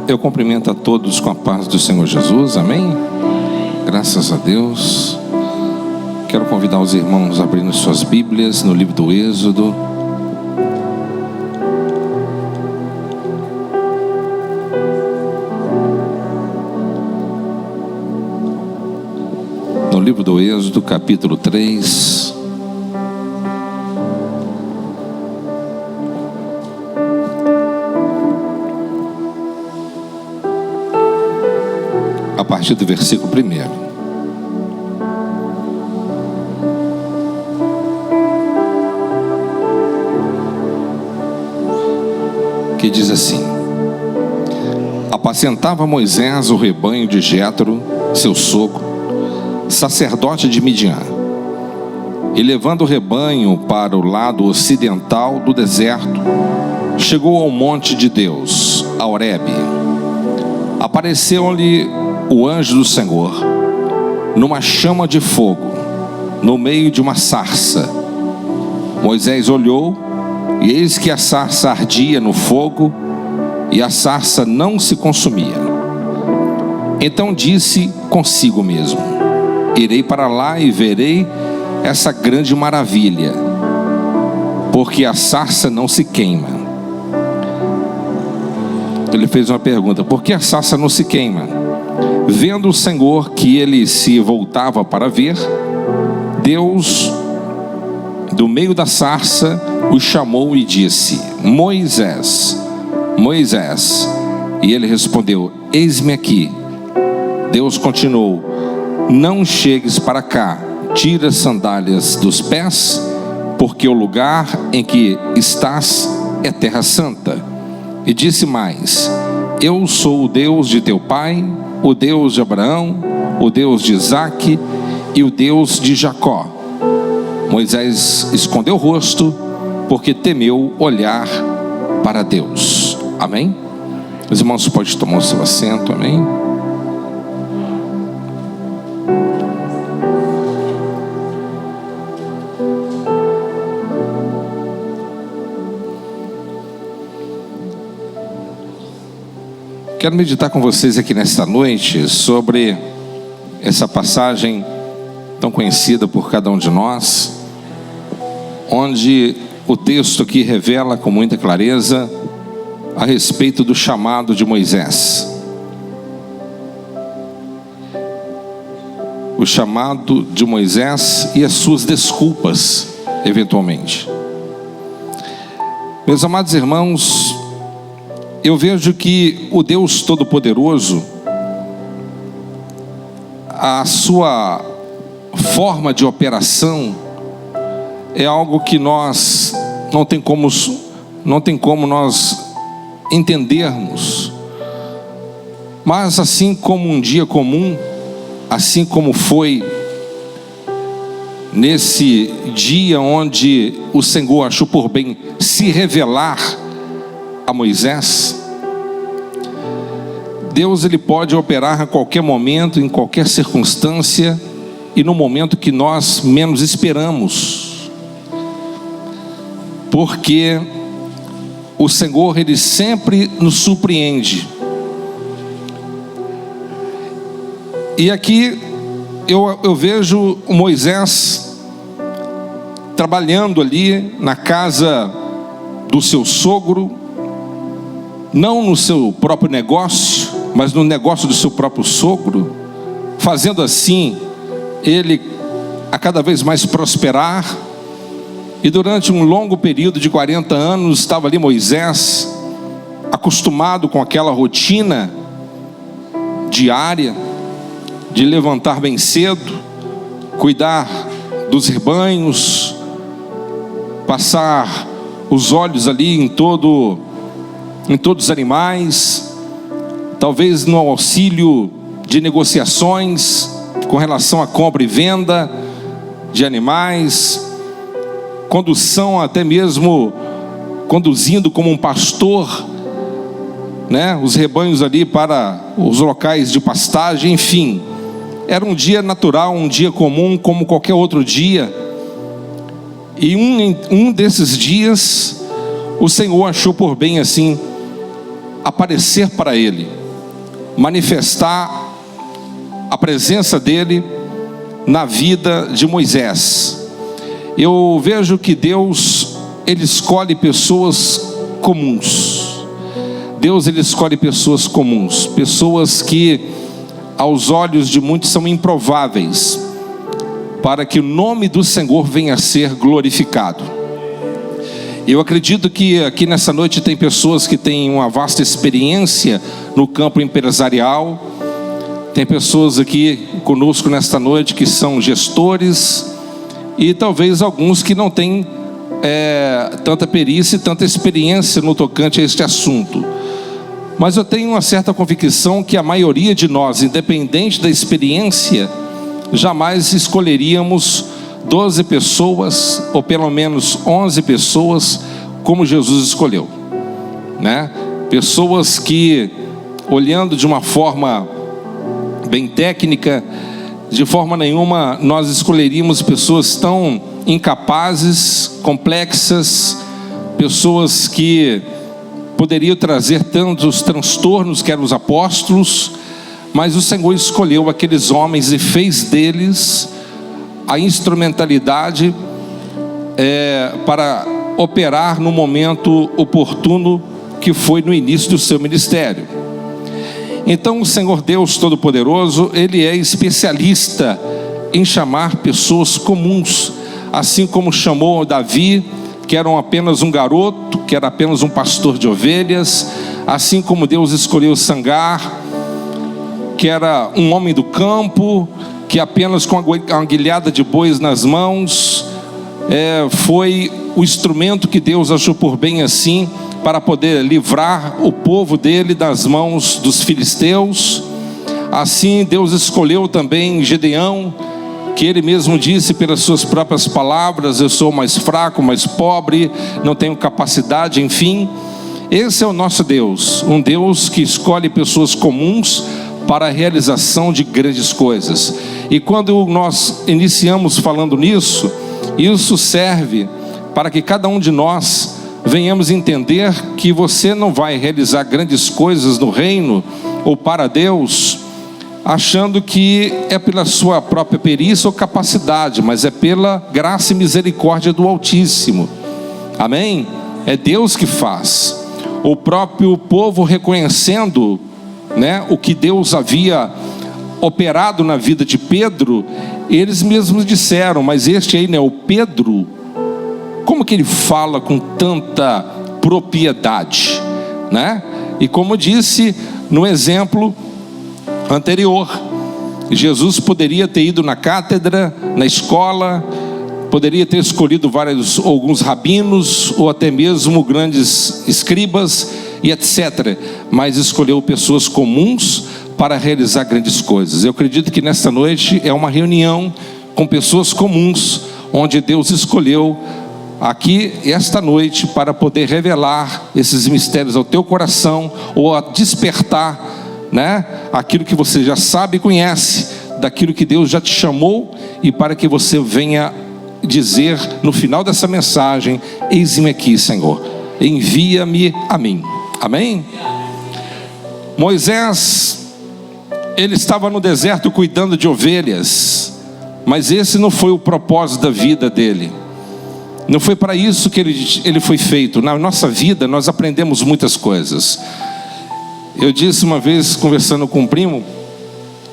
Eu cumprimento a todos com a paz do Senhor Jesus, amém? Graças a Deus. Quero convidar os irmãos a abrirem suas Bíblias no livro do Êxodo. No livro do Êxodo, capítulo 3. A partir do versículo 1. Que diz assim: apacentava Moisés o rebanho de Jétro, seu sogro, sacerdote de Midian. E levando o rebanho para o lado ocidental do deserto, chegou ao monte de Deus, a Horebe. Apareceu-lhe o anjo do Senhor numa chama de fogo, no meio de uma sarça. Moisés olhou, e eis que a sarça ardia no fogo, e a sarça não se consumia. Então disse consigo mesmo: irei para lá e verei essa grande maravilha, porque a sarça não se queima. Ele fez uma pergunta: por que a sarça não se queima? Vendo o Senhor que ele se voltava para ver, Deus, do meio da sarça, o chamou e disse: Moisés, Moisés. E ele respondeu: eis-me aqui. Deus continuou: não chegues para cá, tira as sandálias dos pés, porque o lugar em que estás é terra santa. E disse mais: eu sou o Deus de teu pai, o Deus de Abraão, o Deus de Isaque e o Deus de Jacó. Moisés escondeu o rosto, porque temeu olhar para Deus. Amém? Os irmãos podem tomar o seu assento, amém? Quero meditar com vocês aqui nesta noite sobre essa passagem tão conhecida por cada um de nós, onde o texto aqui revela com muita clareza a respeito do chamado de Moisés. O chamado de Moisés e as suas desculpas, eventualmente. Meus amados irmãos, eu vejo que o Deus Todo-Poderoso, a sua forma de operação é algo que nós não tem como nós entendermos. Mas assim como um dia comum, assim como foi nesse dia onde o Senhor achou por bem se revelar a Moisés, Deus ele pode operar a qualquer momento, em qualquer circunstância e no momento que nós menos esperamos, porque o Senhor ele sempre nos surpreende. E aqui eu vejo o Moisés trabalhando ali na casa do seu sogro, não no seu próprio negócio, mas no negócio do seu próprio sogro, fazendo assim ele a cada vez mais prosperar. E durante um longo período de 40 anos estava ali Moisés, acostumado com aquela rotina diária de levantar bem cedo, cuidar dos rebanhos, passar os olhos ali em todos os animais, talvez no auxílio de negociações com relação à compra e venda de animais, condução, até mesmo conduzindo como um pastor, né, os rebanhos ali para os locais de pastagem. Enfim, era um dia natural, um dia comum como qualquer outro dia. E um desses dias o Senhor achou por bem assim aparecer para ele, manifestar a presença dele na vida de Moisés. Eu vejo que Deus, ele escolhe pessoas comuns. Deus, ele escolhe pessoas comuns, pessoas que aos olhos de muitos são improváveis, para que o nome do Senhor venha a ser glorificado. Eu acredito que aqui nessa noite tem pessoas que têm uma vasta experiência no campo empresarial. Tem pessoas aqui conosco nesta noite que são gestores, e talvez alguns que não têm tanta perícia e tanta experiência no tocante a este assunto. Mas eu tenho uma certa convicção que a maioria de nós, independente da experiência, jamais escolheríamos 12 pessoas, ou pelo menos 11 pessoas, como Jesus escolheu, né? Pessoas que, olhando de uma forma bem técnica, de forma nenhuma nós escolheríamos pessoas tão incapazes, complexas, pessoas que poderiam trazer tantos transtornos, que eram os apóstolos, mas o Senhor escolheu aqueles homens e fez deles a instrumentalidade para operar no momento oportuno, que foi no início do seu ministério. Então o Senhor Deus Todo-Poderoso, ele é especialista em chamar pessoas comuns, assim como chamou Davi, que era apenas um garoto, que era apenas um pastor de ovelhas, assim como Deus escolheu Sangar, que era um homem do campo, que apenas com a guilhada de bois nas mãos, foi o instrumento que Deus achou por bem assim, para poder livrar o povo dele das mãos dos filisteus. Assim Deus escolheu também Gedeão, que ele mesmo disse pelas suas próprias palavras: eu sou mais fraco, mais pobre, não tenho capacidade, enfim. Esse é o nosso Deus, um Deus que escolhe pessoas comuns para a realização de grandes coisas. E quando nós iniciamos falando nisso, isso serve para que cada um de nós venhamos entender que você não vai realizar grandes coisas no reino ou para Deus achando que é pela sua própria perícia ou capacidade, mas é pela graça e misericórdia do Altíssimo. Amém? É Deus que faz. O próprio povo reconhecendo, né, o que Deus havia operado na vida de Pedro, eles mesmos disseram: mas este aí, né, o Pedro, como que ele fala com tanta propriedade, né? E como disse no exemplo anterior, Jesus poderia ter ido na cátedra, na escola, poderia ter escolhido alguns rabinos, ou até mesmo grandes escribas e etc. Mas escolheu pessoas comuns para realizar grandes coisas. Eu acredito que nesta noite é uma reunião com pessoas comuns, onde Deus escolheu aqui esta noite para poder revelar esses mistérios ao teu coração, ou a despertar, né, aquilo que você já sabe e conhece, daquilo que Deus já te chamou, e para que você venha dizer no final dessa mensagem: eis-me aqui, Senhor, envia-me a mim. Amém? Moisés, ele estava no deserto cuidando de ovelhas, mas esse não foi o propósito da vida dele. Não foi para isso que ele foi feito. Na nossa vida nós aprendemos muitas coisas. Eu disse uma vez, conversando com um primo,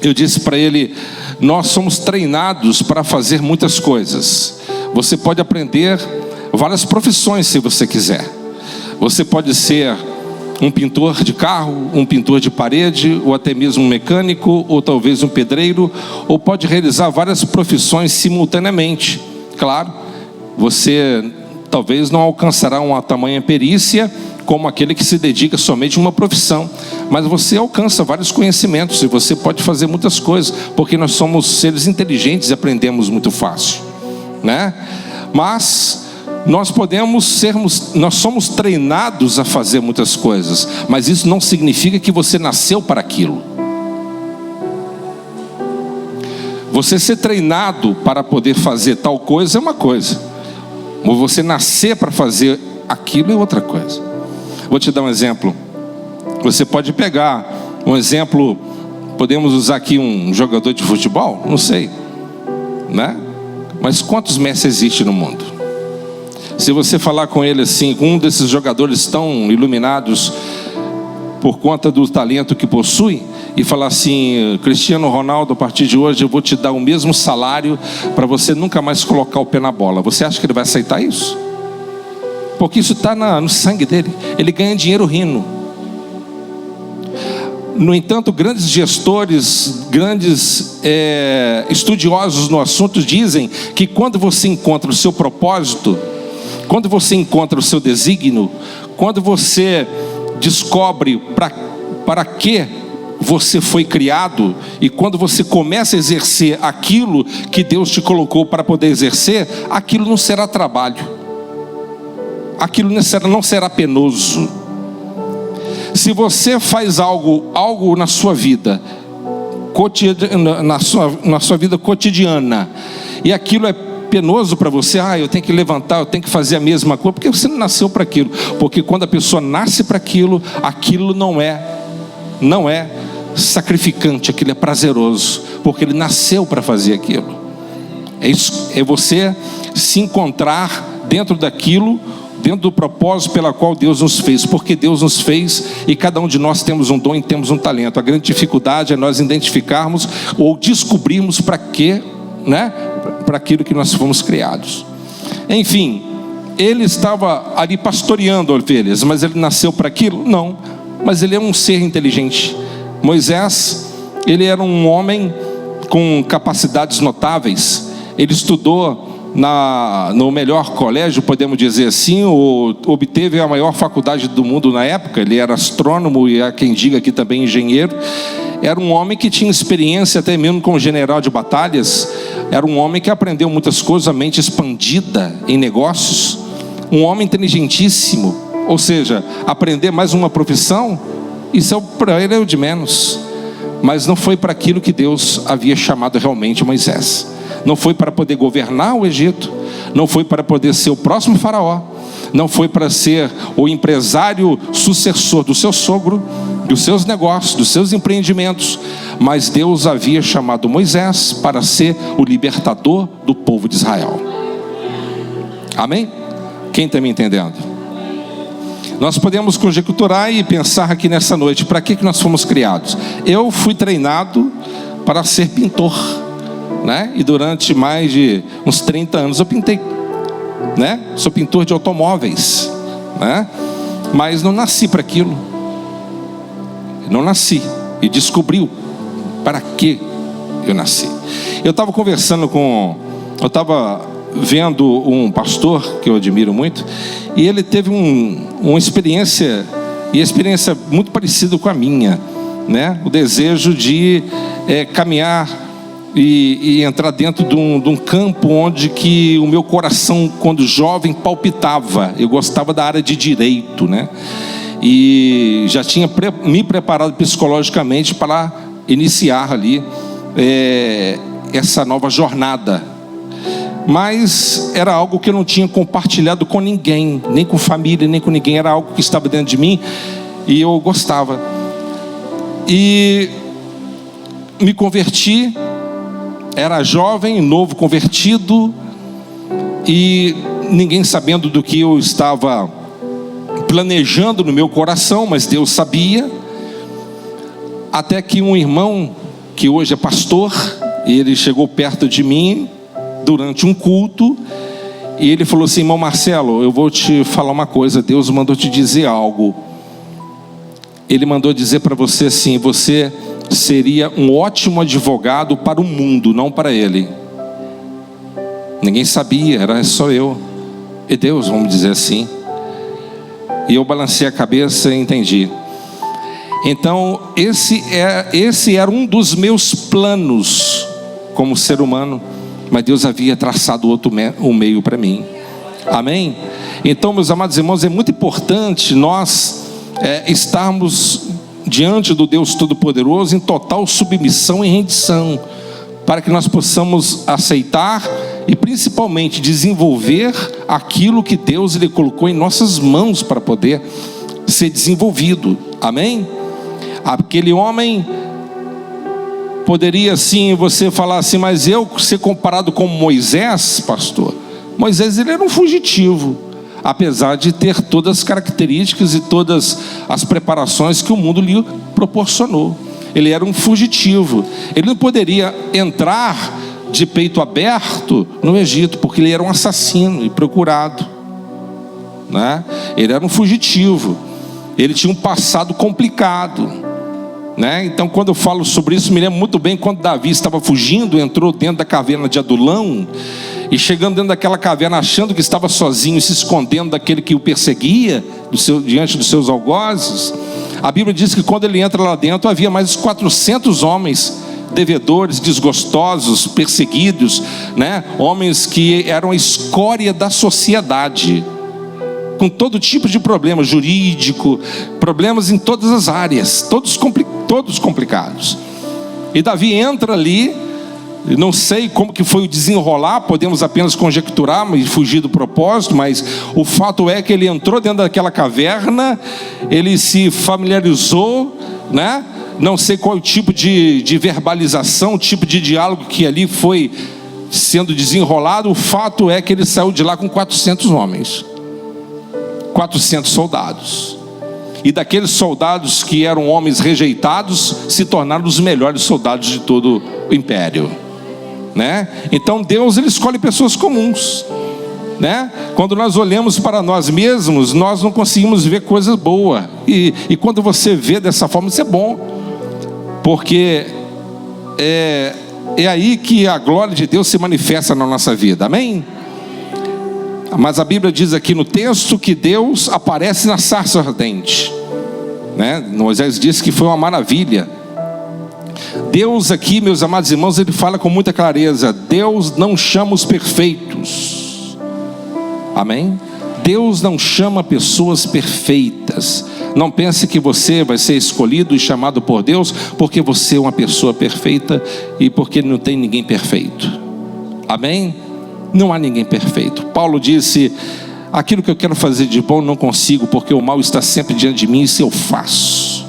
eu disse para ele: nós somos treinados para fazer muitas coisas. Você pode aprender várias profissões se você quiser. Você pode ser um pintor de carro, um pintor de parede, ou até mesmo um mecânico, ou talvez um pedreiro, ou pode realizar várias profissões simultaneamente. Claro, você talvez não alcançará uma tamanha perícia como aquele que se dedica somente a uma profissão, mas você alcança vários conhecimentos, e você pode fazer muitas coisas, porque nós somos seres inteligentes e aprendemos muito fácil, né? Mas nós somos treinados a fazer muitas coisas, mas isso não significa que você nasceu para aquilo. Você ser treinado para poder fazer tal coisa é uma coisa, ou você nascer para fazer aquilo é outra coisa. Vou te dar um exemplo. Você pode pegar um exemplo, podemos usar aqui um jogador de futebol, não sei, né? Mas quantos Messi existem no mundo? Se você falar com ele assim, com um desses jogadores tão iluminados por conta do talento que possui, e falar assim: Cristiano Ronaldo, a partir de hoje eu vou te dar o mesmo salário para você nunca mais colocar o pé na bola, você acha que ele vai aceitar isso? Porque isso está no sangue dele. Ele ganha dinheiro rindo. No entanto, grandes gestores, grandes estudiosos no assunto dizem que quando você encontra o seu propósito, quando você encontra o seu desígnio, quando você descobre para que você foi criado, e quando você começa a exercer aquilo que Deus te colocou para poder exercer, aquilo não será trabalho, aquilo não será penoso. Se você faz algo na sua vida na sua vida cotidiana, e aquilo é penoso para você, eu tenho que levantar, eu tenho que fazer a mesma coisa, porque você não nasceu para aquilo. Porque quando a pessoa nasce para aquilo, aquilo não é sacrificante, aquilo é prazeroso, porque ele nasceu para fazer aquilo. É você se encontrar dentro daquilo, dentro do propósito pela qual Deus nos fez, porque Deus nos fez, e cada um de nós temos um dom e temos um talento. A grande dificuldade é nós identificarmos ou descobrirmos para quê, né? Para aquilo que nós fomos criados. Enfim, ele estava ali pastoreando ovelhas, mas ele nasceu para aquilo? Não, mas ele é um ser inteligente. Moisés, ele era um homem com capacidades notáveis. Ele estudou no melhor colégio, podemos dizer assim, obteve a maior faculdade do mundo na época. Ele era astrônomo e há quem diga aqui também engenheiro. Era um homem que tinha experiência até mesmo como general de batalhas. Era um homem que aprendeu muitas coisas, a mente expandida em negócios. Um homem inteligentíssimo. Ou seja, aprender mais uma profissão, isso para ele é o de menos. Mas não foi para aquilo que Deus havia chamado realmente Moisés. Não foi para poder governar o Egito, não foi para poder ser o próximo faraó, não foi para ser o empresário sucessor do seu sogro, dos seus negócios, dos seus empreendimentos. Mas Deus havia chamado Moisés para ser o libertador do povo de Israel. Amém? Quem está me entendendo? Nós podemos conjecturar e pensar aqui nessa noite, para que nós fomos criados? Eu fui treinado para ser pintor, né? E durante mais de uns 30 anos eu pintei, né? Sou pintor de automóveis, né? Mas não nasci para aquilo. Não nasci. E descobri para que eu nasci. Eu estava vendo um pastor que eu admiro muito, e ele teve uma experiência, e a experiência muito parecida com a minha, né? O desejo de caminhar e entrar dentro de um campo onde que o meu coração, quando jovem, palpitava. Eu gostava da área de direito, né? E já tinha me preparado psicologicamente para iniciar ali essa nova jornada. Mas era algo que eu não tinha compartilhado com ninguém, nem com família, nem com ninguém. Era algo que estava dentro de mim e eu gostava. E me converti. Era jovem, novo convertido, e ninguém sabendo do que eu estava planejando no meu coração, mas Deus sabia. Até que um irmão, que hoje é pastor, ele chegou perto de mim durante um culto, e ele falou assim: irmão Marcelo, eu vou te falar uma coisa, Deus mandou te dizer algo. Ele mandou dizer para você assim: você seria um ótimo advogado para o mundo, não para ele. Ninguém sabia, era só eu e Deus, vamos dizer assim. E eu balancei a cabeça e entendi. Então esse era um dos meus planos como ser humano, mas Deus havia traçado um meio para mim. Amém? Então, meus amados irmãos, é muito importante nós estarmos diante do Deus Todo-Poderoso em total submissão e rendição, para que nós possamos aceitar e principalmente desenvolver aquilo que Deus colocou em nossas mãos para poder ser desenvolvido. Amém? Aquele homem poderia sim, você falar assim, mas eu ser comparado com Moisés, pastor? Moisés, ele era um fugitivo, apesar de ter todas as características e todas as preparações que o mundo lhe proporcionou. Ele era um fugitivo, ele não poderia entrar de peito aberto no Egito, porque ele era um assassino e procurado, né? Ele era um fugitivo, ele tinha um passado complicado, né? Então, quando eu falo sobre isso, me lembro muito bem quando Davi estava fugindo, entrou dentro da caverna de Adulão, e chegando dentro daquela caverna, achando que estava sozinho, se escondendo daquele que o perseguia, diante dos seus algozes. A Bíblia diz que quando ele entra lá dentro, havia mais de 400 homens devedores, desgostosos, perseguidos, né? Homens que eram a escória da sociedade, com todo tipo de problema jurídico, problemas em todas as áreas, todos complicados. E Davi entra ali, não sei como que foi o desenrolar, podemos apenas conjecturar e fugir do propósito, mas o fato é que ele entrou dentro daquela caverna, ele se familiarizou, né? Não sei qual o tipo de verbalização, o tipo de diálogo que ali foi sendo desenrolado. O fato é que ele saiu de lá com 400 homens, 400 soldados. E daqueles soldados que eram homens rejeitados, se tornaram os melhores soldados de todo o império, né? Então Deus, ele escolhe pessoas comuns, né? Quando nós olhamos para nós mesmos, nós não conseguimos ver coisa boa. E quando você vê dessa forma, isso é bom, porque é aí que a glória de Deus se manifesta na nossa vida. Amém? Mas a Bíblia diz aqui no texto que Deus aparece na sarça ardente, né? Moisés disse que foi uma maravilha. Deus aqui, meus amados irmãos, ele fala com muita clareza: Deus não chama os perfeitos. Amém? Deus não chama pessoas perfeitas. Não pense que você vai ser escolhido e chamado por Deus porque você é uma pessoa perfeita e porque não tem ninguém perfeito. Amém? Não há ninguém perfeito. Paulo disse: aquilo que eu quero fazer de bom não consigo, porque o mal está sempre diante de mim, isso eu faço,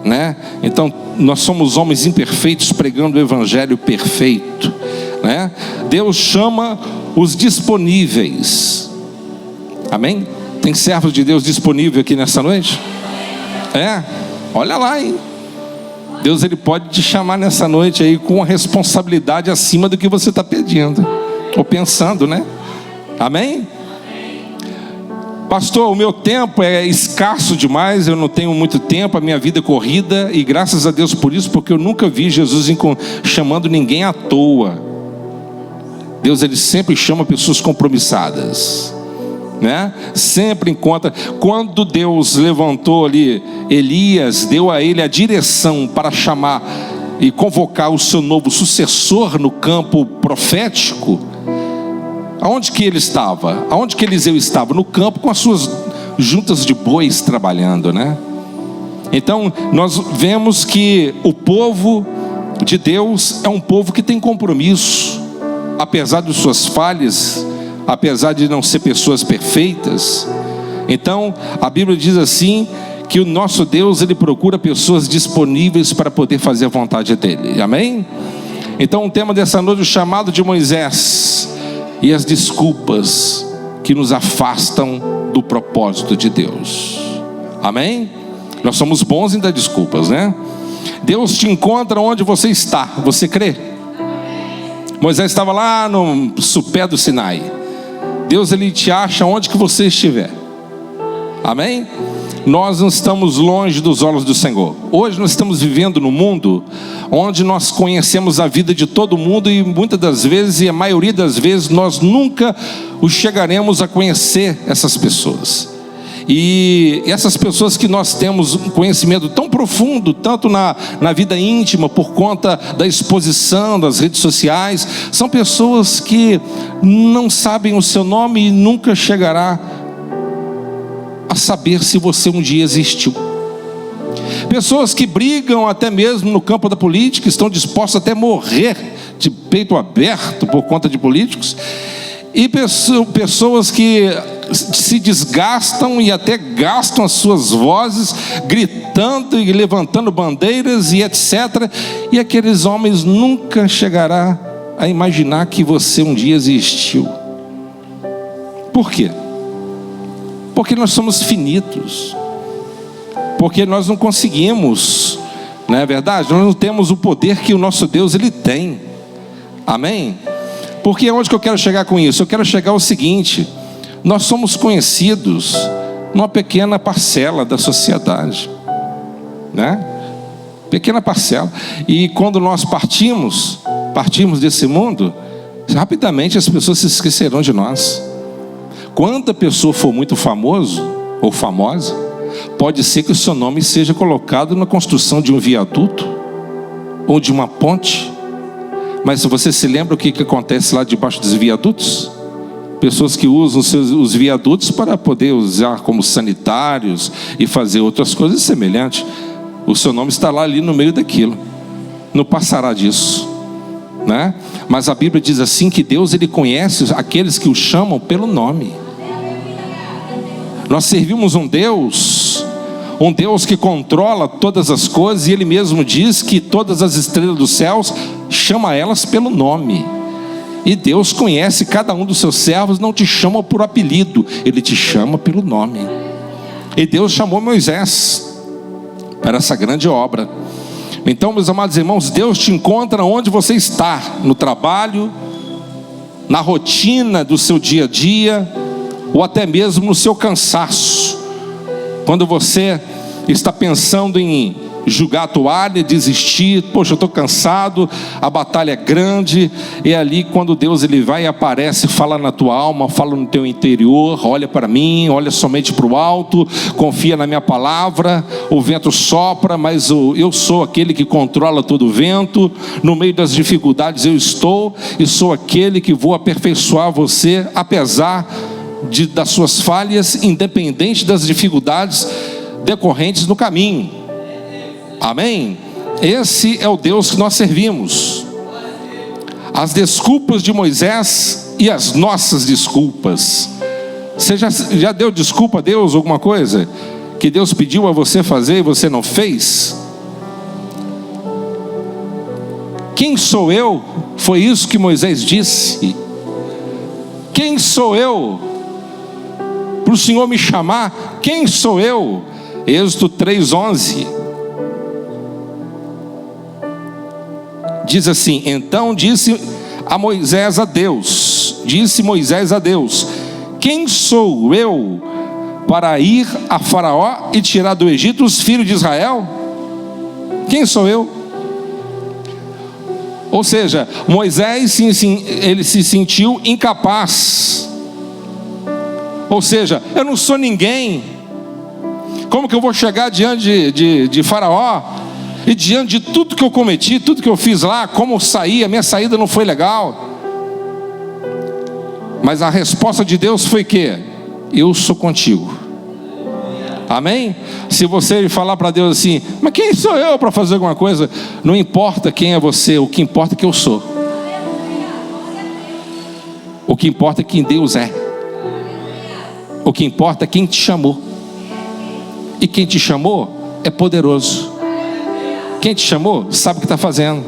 né? Então nós somos homens imperfeitos pregando o evangelho perfeito, né? Deus chama os disponíveis. Amém? Tem servos de Deus disponível aqui nessa noite? Olha lá, hein? Deus, ele pode te chamar nessa noite aí com uma responsabilidade acima do que você está pedindo ou pensando, né? Amém? Pastor, o meu tempo é escasso demais, eu não tenho muito tempo, a minha vida é corrida, e graças a Deus por isso, porque eu nunca vi Jesus chamando ninguém à toa. Deus, ele sempre chama pessoas compromissadas, né? Sempre encontra. Quando Deus levantou ali Elias, deu a ele a direção para chamar e convocar o seu novo sucessor no campo profético. Aonde que ele estava? Aonde que Eliseu estava? No campo com as suas juntas de bois trabalhando, né? Então nós vemos que o povo de Deus é um povo que tem compromisso, apesar de suas falhas, apesar de não ser pessoas perfeitas. Então a Bíblia diz assim, que o nosso Deus, ele procura pessoas disponíveis para poder fazer a vontade dele. Amém? Então o tema dessa noite é o chamado de Moisés e as desculpas que nos afastam do propósito de Deus. Amém? Nós somos bons em dar desculpas, né? Deus te encontra onde você está. Você crê? Moisés estava lá no sopé do Sinai. Deus, ele te acha onde que você estiver. Amém? Nós não estamos longe dos olhos do Senhor. Hoje nós estamos vivendo num mundo onde nós conhecemos a vida de todo mundo, e muitas das vezes, e a maioria das vezes, nós nunca os chegaremos a conhecer essas pessoas. E essas pessoas que nós temos um conhecimento tão profundo, tanto na vida íntima, por conta da exposição das redes sociais, são pessoas que não sabem o seu nome e nunca chegará a saber se você um dia existiu. Pessoas que brigam até mesmo no campo da política, estão dispostas até morrer de peito aberto por conta de políticos. E pessoas que se desgastam e até gastam as suas vozes, gritando e levantando bandeiras e etc. E aqueles homens nunca chegarão a imaginar que você um dia existiu. Por quê? Porque nós somos finitos. Porque nós não conseguimos, não é verdade? Nós não temos o poder que o nosso Deus ele tem. Amém? Porque onde que eu quero chegar com isso? Eu quero chegar ao seguinte: nós somos conhecidos numa pequena parcela da sociedade, né? Pequena parcela. E quando nós partimos desse mundo, rapidamente as pessoas se esquecerão de nós. Quando a pessoa for muito famoso ou famosa, pode ser que o seu nome seja colocado na construção de um viaduto ou de uma ponte. Mas você se lembra o que acontece lá debaixo dos viadutos? Pessoas que usam os viadutos para poder usar como sanitários e fazer outras coisas semelhantes. O seu nome está lá ali no meio daquilo. Não passará disso, né? Mas a Bíblia diz assim que Deus ele conhece aqueles que o chamam pelo nome. Nós servimos um Deus que controla todas as coisas, e Ele mesmo diz que todas as estrelas dos céus chama elas pelo nome. E Deus conhece cada um dos seus servos, não te chama por apelido, Ele te chama pelo nome. E Deus chamou Moisés para essa grande obra. Então, meus amados irmãos, Deus te encontra onde você está, no trabalho, na rotina do seu dia a dia, ou até mesmo no seu cansaço. Quando você está pensando em jogar a toalha, desistir, poxa, eu estou cansado, a batalha é grande, é ali quando Deus ele vai e aparece, fala na tua alma, fala no teu interior: olha para mim, olha somente para o alto, confia na minha palavra. O vento sopra, mas eu sou aquele que controla todo o vento. No meio das dificuldades eu estou, e sou aquele que vou aperfeiçoar você, apesar das suas falhas, independente das dificuldades decorrentes no caminho. Amém? Esse é o Deus que nós servimos. As desculpas de Moisés e as nossas desculpas. Você já deu desculpa a Deus, alguma coisa que Deus pediu a você fazer e você não fez? Quem sou eu? Foi isso que Moisés disse. Quem sou eu para o Senhor me chamar? Quem sou eu? Êxodo 3:11 diz assim: então disse Moisés a Deus, quem sou eu para ir a Faraó e tirar do Egito os filhos de Israel? Quem sou eu? Ou seja, Moisés ele se sentiu incapaz. Ou seja, eu não sou ninguém. Como que eu vou chegar diante de Faraó? E diante de tudo que eu cometi, tudo que eu fiz lá, como eu saí, a minha saída não foi legal. Mas a resposta de Deus foi que eu sou contigo. Amém? Se você falar para Deus assim: mas quem sou eu para fazer alguma coisa? Não importa quem é você, o que importa é que eu sou. O que importa é quem Deus é. O que importa é quem te chamou. E quem te chamou é poderoso. Quem te chamou sabe o que está fazendo.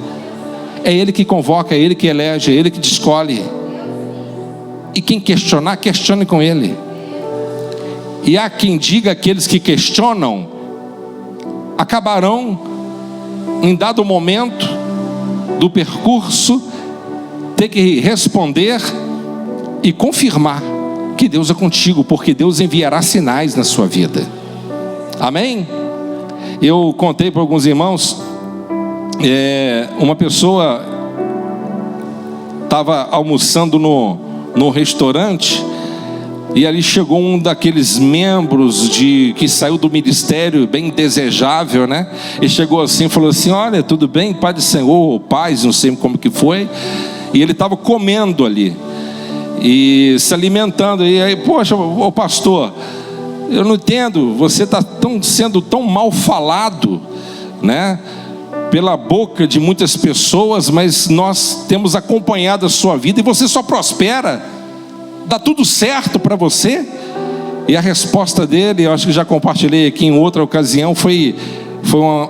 É Ele que convoca, é Ele que elege, é Ele que te escolhe. E quem questionar, questione com Ele. E há quem diga: aqueles que questionam acabarão, em dado momento do percurso, ter que responder e confirmar que Deus é contigo, porque Deus enviará sinais na sua vida. Amém? Eu contei para alguns irmãos, uma pessoa estava almoçando no restaurante, e ali chegou um daqueles membros que saiu do ministério, bem desejável, né? E chegou assim e falou assim: olha, tudo bem, Pai do Senhor, ou paz, não sei como que foi. E ele estava comendo ali e se alimentando. E aí, poxa, ô pastor, eu não entendo, você está sendo tão mal falado, né, pela boca de muitas pessoas, mas nós temos acompanhado a sua vida e você só prospera. dá tudo certo para você? E a resposta dele, eu acho que já compartilhei aqui em outra ocasião, foi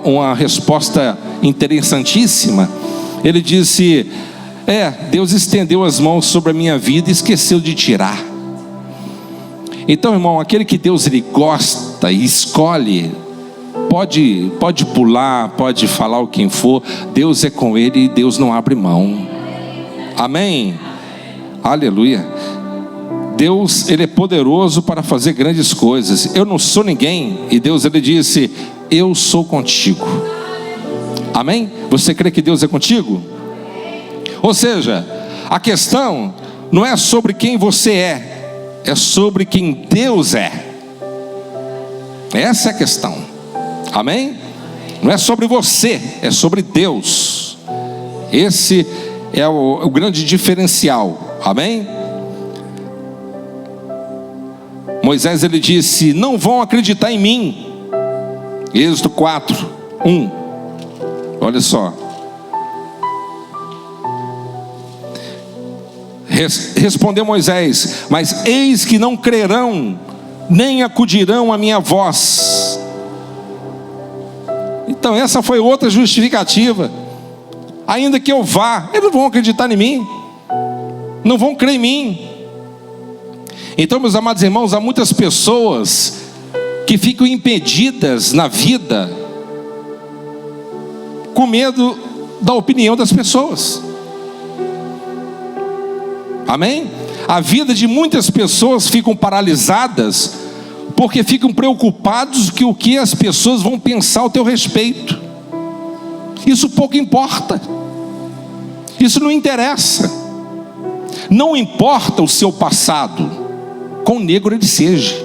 uma resposta interessantíssima. Ele disse: Deus estendeu as mãos sobre a minha vida e esqueceu de tirar. Então, irmão, aquele que Deus ele gosta e escolhe, pode pular, pode falar o quem for, Deus é com ele e Deus não abre mão. Amém? Aleluia. Deus, ele é poderoso para fazer grandes coisas. Eu não sou ninguém, e Deus, ele disse: eu sou contigo. Amém? Você crê que Deus é contigo? Ou seja, a questão não é sobre quem você é sobre quem Deus é. Essa é a questão. Amém? Não é sobre você, é sobre Deus. Esse é o grande diferencial. Amém? Moisés, ele disse: não vão acreditar em mim. Êxodo 4:1. Olha só. Respondeu Moisés: mas eis que não crerão, nem acudirão à minha voz. Então essa foi outra justificativa. Ainda que eu vá, eles não vão acreditar em mim, não vão crer em mim. Então, meus amados irmãos, há muitas pessoas que ficam impedidas na vida com medo da opinião das pessoas. Amém? A vida de muitas pessoas ficam paralisadas porque ficam preocupados com o que as pessoas vão pensar ao teu respeito. Isso pouco importa. Isso não interessa. Não importa o seu passado, quão negro ele seja.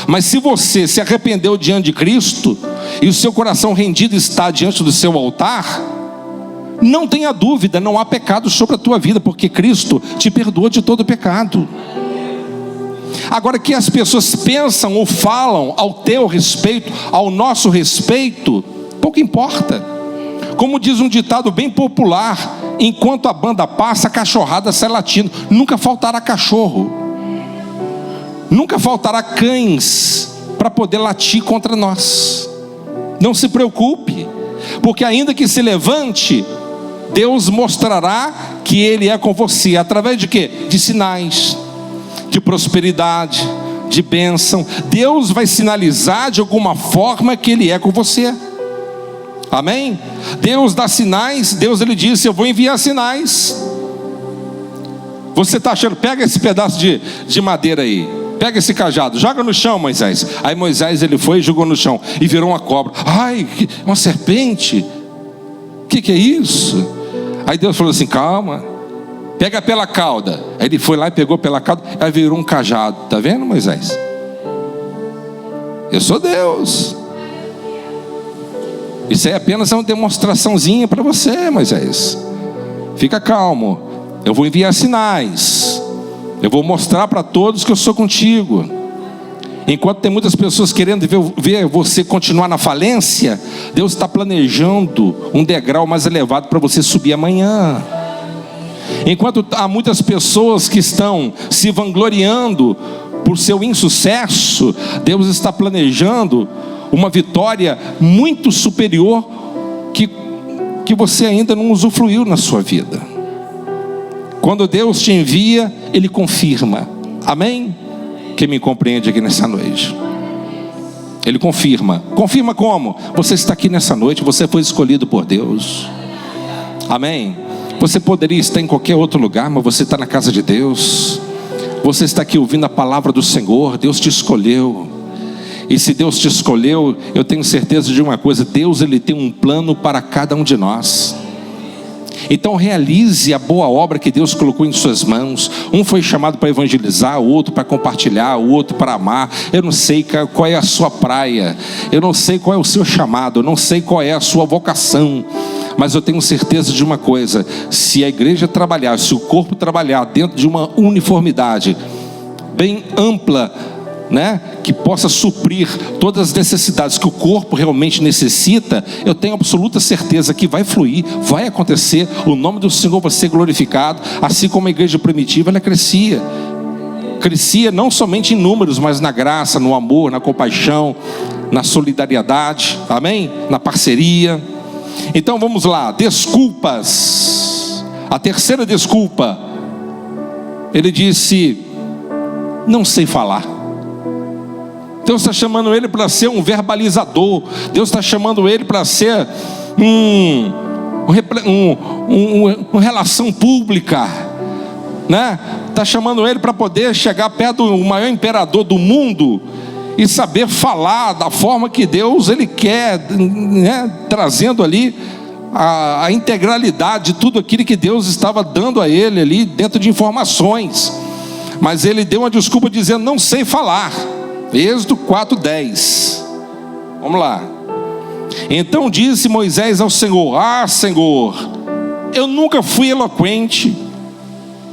Mas se você se arrependeu diante de Cristo e o seu coração rendido está diante do seu altar, não tenha dúvida, não há pecado sobre a tua vida, porque Cristo te perdoou de todo pecado. Agora, que as pessoas pensam ou falam ao teu respeito, ao nosso respeito, pouco importa. Como diz um ditado bem popular: enquanto a banda passa, a cachorrada sai latindo. Nunca faltará cachorro, nunca faltará cães para poder latir contra nós. Não se preocupe, porque ainda que se levante, Deus mostrará que Ele é com você. Através de quê? De sinais, de prosperidade, de bênção. Deus vai sinalizar de alguma forma que Ele é com você. Amém? Deus dá sinais. Deus, ele disse: eu vou enviar sinais. Você está achando? Pega esse pedaço de madeira aí, pega esse cajado, joga no chão, Moisés. Aí Moisés, ele foi e jogou no chão, e virou uma cobra. Ai, uma serpente. Que é isso? Aí Deus falou assim: calma, pega pela cauda. Aí ele foi lá e pegou pela cauda, aí virou um cajado. Está vendo, Moisés? Eu sou Deus. Isso é apenas uma demonstraçãozinha para você, Moisés. Fica calmo, eu vou enviar sinais. Eu vou mostrar para todos que eu sou contigo. Enquanto tem muitas pessoas querendo ver você continuar na falência, Deus está planejando um degrau mais elevado para você subir amanhã. Enquanto há muitas pessoas que estão se vangloriando por seu insucesso, Deus está planejando uma vitória muito superior que você ainda não usufruiu na sua vida. Quando Deus te envia, Ele confirma. Amém? Quem me compreende aqui nessa noite? Ele confirma. Confirma como? Você está aqui nessa noite, você foi escolhido por Deus. Amém? Você poderia estar em qualquer outro lugar, mas você está na casa de Deus. Você está aqui ouvindo a palavra do Senhor. Deus te escolheu. E se Deus te escolheu, eu tenho certeza de uma coisa: Deus, ele tem um plano para cada um de nós. Então realize a boa obra que Deus colocou em suas mãos. Um foi chamado para evangelizar, o outro para compartilhar, o outro para amar. Eu não sei qual é a sua praia, eu não sei qual é o seu chamado, eu não sei qual é a sua vocação, mas eu tenho certeza de uma coisa: se a igreja trabalhar, se o corpo trabalhar dentro de uma uniformidade bem ampla né, que possa suprir todas as necessidades que o corpo realmente necessita, eu tenho absoluta certeza que vai fluir, vai acontecer, o nome do Senhor vai ser glorificado, assim como a igreja primitiva, ela crescia não somente em números, mas na graça, no amor, na compaixão, na solidariedade, amém? Na parceria. Então vamos lá, desculpas. A terceira desculpa, ele disse: não sei falar. Deus está chamando ele para ser um verbalizador. Deus está chamando ele para ser uma relação pública, né? Está chamando ele para poder chegar perto do maior imperador do mundo e saber falar da forma que Deus ele quer, né? Trazendo ali a integralidade de tudo aquilo que Deus estava dando a ele ali dentro de informações. Mas ele deu uma desculpa dizendo: não sei falar. Êxodo 4:10. Vamos lá. Então disse Moisés ao Senhor: ah, Senhor, eu nunca fui eloquente,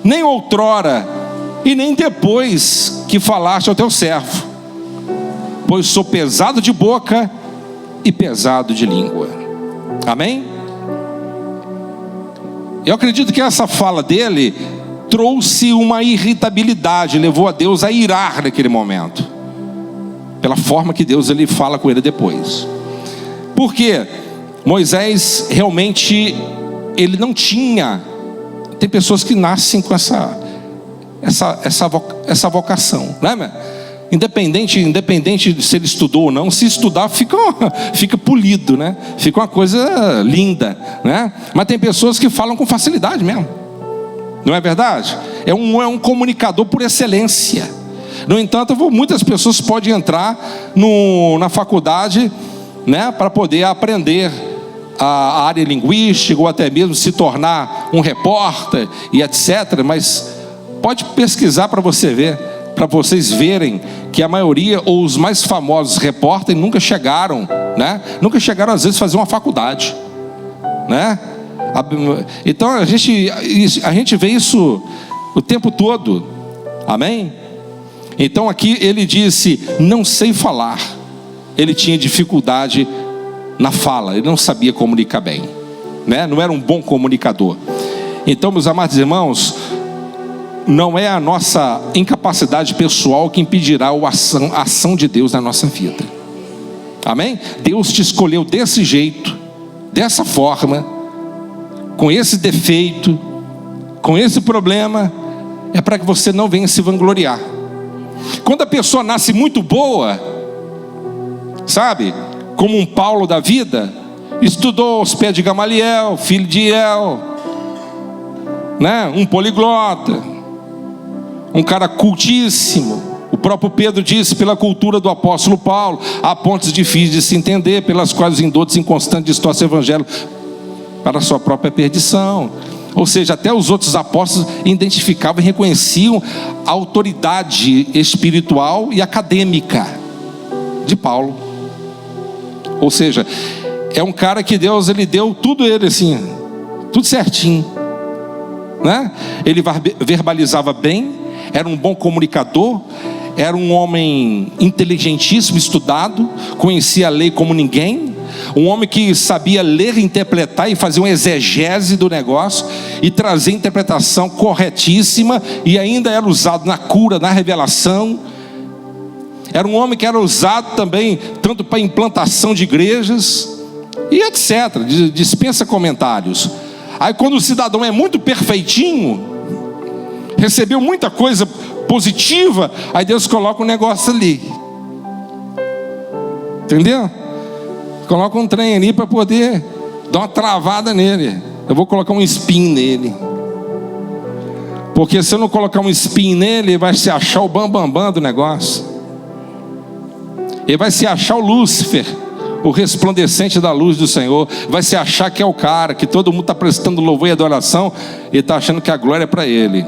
nem outrora e nem depois que falaste ao teu servo, pois sou pesado de boca e pesado de língua. Amém? Eu acredito que essa fala dele trouxe uma irritabilidade, levou a Deus a irar naquele momento, pela forma que Deus ele fala com ele depois. Porque Moisés realmente ele não tinha. Tem pessoas que nascem com essa vocação, né? Independente de se ele estudou ou não, se estudar fica polido, né? Fica uma coisa linda, né? Mas tem pessoas que falam com facilidade mesmo, não é verdade? É um comunicador por excelência. No entanto, muitas pessoas podem entrar na faculdade, né, para poder aprender a área linguística, ou até mesmo se tornar um repórter e etc. Mas pode pesquisar para você ver, para vocês verem que a maioria, ou os mais famosos repórteres, nunca chegaram, né? Nunca chegaram às vezes a fazer uma faculdade, né? Então a gente vê isso o tempo todo, amém? Então aqui ele disse: não sei falar. Ele tinha dificuldade na fala, ele não sabia comunicar bem, né? Não era um bom comunicador. Então, meus amados irmãos, não é a nossa incapacidade pessoal que impedirá a ação de Deus na nossa vida, amém? Deus te escolheu desse jeito, dessa forma, com esse defeito, com esse problema, é para que você não venha se vangloriar. Quando a pessoa nasce muito boa, sabe, como um Paulo da vida, estudou aos pés de Gamaliel, filho de El, né? Um poliglota, um cara cultíssimo. O próprio Pedro disse: pela cultura do apóstolo Paulo, há pontos difíceis de se entender, pelas quais os indoutos inconstantes distorcem o evangelho para a sua própria perdição. Ou seja, até os outros apóstolos identificavam e reconheciam a autoridade espiritual e acadêmica de Paulo. Ou seja, é um cara que Deus ele deu tudo ele assim, tudo certinho, né? Ele verbalizava bem, era um bom comunicador, era um homem inteligentíssimo, estudado, conhecia a lei como ninguém, um homem que sabia ler, interpretar e fazer uma exegese do negócio e trazer interpretação corretíssima, e ainda era usado na cura, na revelação. Era um homem que era usado também tanto para implantação de igrejas e etc. Dispensa comentários. Aí quando o cidadão é muito perfeitinho, recebeu muita coisa positiva, aí Deus coloca um negócio ali, entendeu? Coloca um trem ali para poder dar uma travada nele. Eu vou colocar um espinho nele, porque se eu não colocar um espinho nele, ele vai se achar o bambambam do negócio. Ele vai se achar o Lúcifer, o resplandecente da luz do Senhor. Vai se achar que é o cara, que todo mundo está prestando louvor e adoração, e está achando que a glória é para ele,